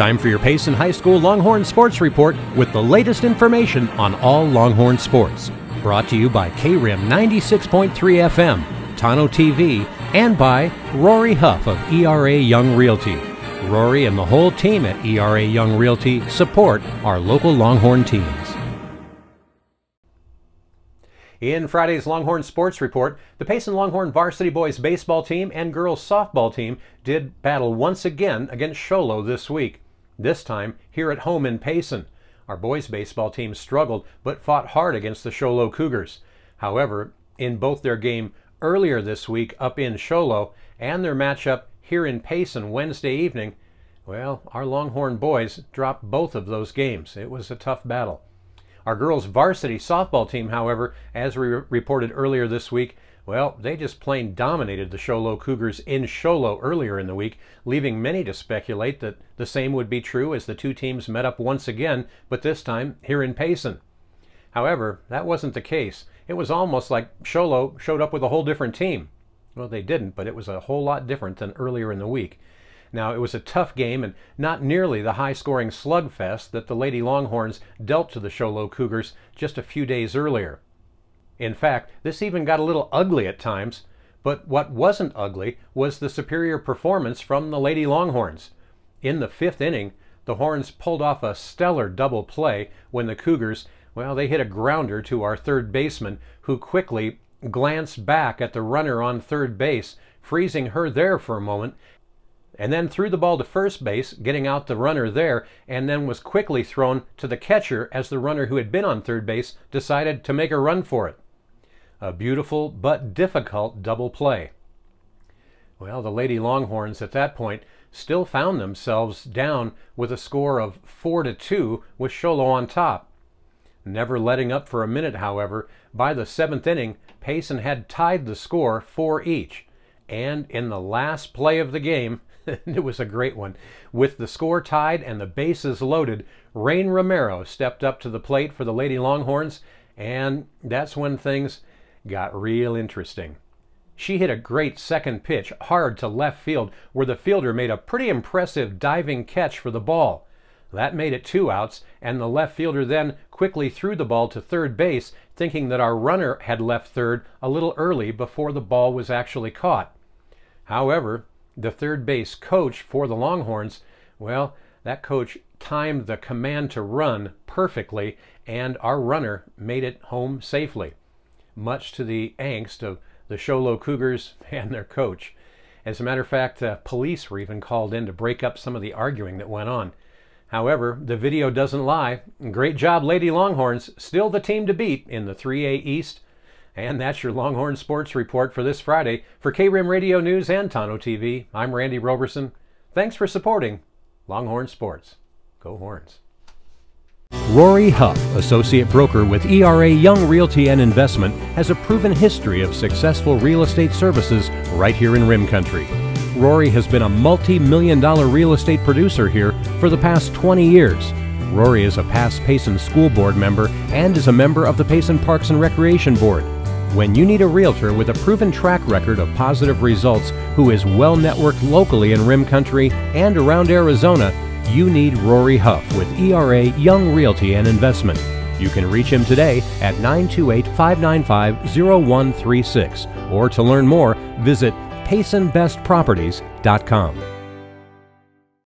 Time for your Payson High School Longhorn Sports Report with the latest information on all Longhorn sports. Brought to you by KRIM 96.3 FM, Tano TV, and by Rory Huff of ERA Young Realty. Rory and the whole team at ERA Young Realty support our local Longhorn teams. In Friday's Longhorn Sports Report, the Payson Longhorn varsity boys baseball team and girls softball team did battle once again against Show Low this week. This time here at home in Payson. Our boys baseball team struggled but fought hard against the Show Low Cougars. However, in both their game earlier this week up in Show Low and their matchup here in Payson Wednesday evening, well, our Longhorn boys dropped both of those games. It was a tough battle. Our girls varsity softball team, however, as we reported earlier this week, well, they just plain dominated the Show Low Cougars in Show Low earlier in the week, leaving many to speculate that the same would be true as the two teams met up once again, but this time here in Payson. However, that wasn't the case. It was almost like Show Low showed up with a whole different team. Well, they didn't, but it was a whole lot different than earlier in the week. Now, it was a tough game and not nearly the high-scoring slugfest that the Lady Longhorns dealt to the Show Low Cougars just a few days earlier. In fact, this even got a little ugly at times, but what wasn't ugly was the superior performance from the Lady Longhorns. In the fifth inning, the Horns pulled off a stellar double play when the Cougars, well, they hit a grounder to our third baseman, who quickly glanced back at the runner on third base, freezing her there for a moment, and then threw the ball to first base, getting out the runner there, and then was quickly thrown to the catcher as the runner who had been on third base decided to make a run for it. A beautiful but difficult double play. Well, the Lady Longhorns at that point still found themselves down with a score of 4-2 with Show Low on top. Never letting up for a minute, however, by the seventh inning, Payson had tied the score 4 each. And in the last play of the game, it was a great one. With the score tied and the bases loaded, Rain Romero stepped up to the plate for the Lady Longhorns, and that's when things got real interesting. She hit a great second pitch hard to left field, where the fielder made a pretty impressive diving catch for the ball. That made it 2 outs, and the left fielder then quickly threw the ball to third base, thinking that our runner had left third a little early before the ball was actually caught. However, the third base coach for the Longhorns, well, that coach timed the command to run perfectly, and our runner made it home safely, much to the angst of the Show Low Cougars and their coach. As a matter of fact, police were even called in to break up some of the arguing that went on. However, the video doesn't lie. Great job, Lady Longhorns. Still the team to beat in the 3A East. And that's your Longhorn Sports Report for this Friday. For KRIM Radio News and Tano TV, I'm Randy Roberson. Thanks for supporting Longhorn Sports. Go Horns. Rory Huff, Associate Broker with ERA Young Realty and Investment, has a proven history of successful real estate services right here in Rim Country. Rory has been a multi-million-dollar real estate producer here for the past 20 years. Rory is a past Payson School Board member and is a member of the Payson Parks and Recreation Board. When you need a realtor with a proven track record of positive results who is well networked locally in Rim Country and around Arizona, you need Rory Huff with ERA Young Realty and Investment. You can reach him today at 928-595-0136, or to learn more, visit PaysonBestProperties.com.